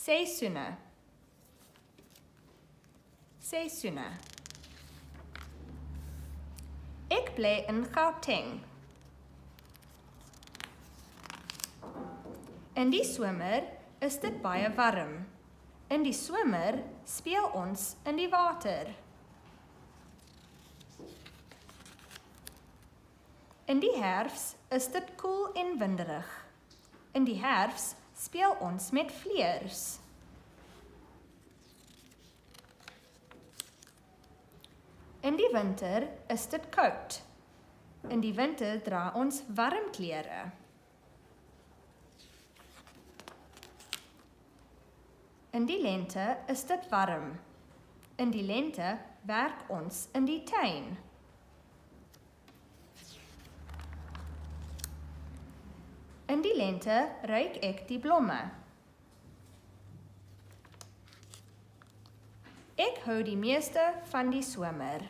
Seisoene. Seisoene. Ek bly in Gauteng. In die somer is dit baie warm. In die somer speel ons in die water. In die herfs is dit koel en winderig. In die herfs speel ons met vleers. In die winter is dit koud. In die winter dra ons warm klere. In die lente is dit warm. In die lente werk ons in die tuin. In die lente ruik ek die blomme. Ek hou die meeste van die somer.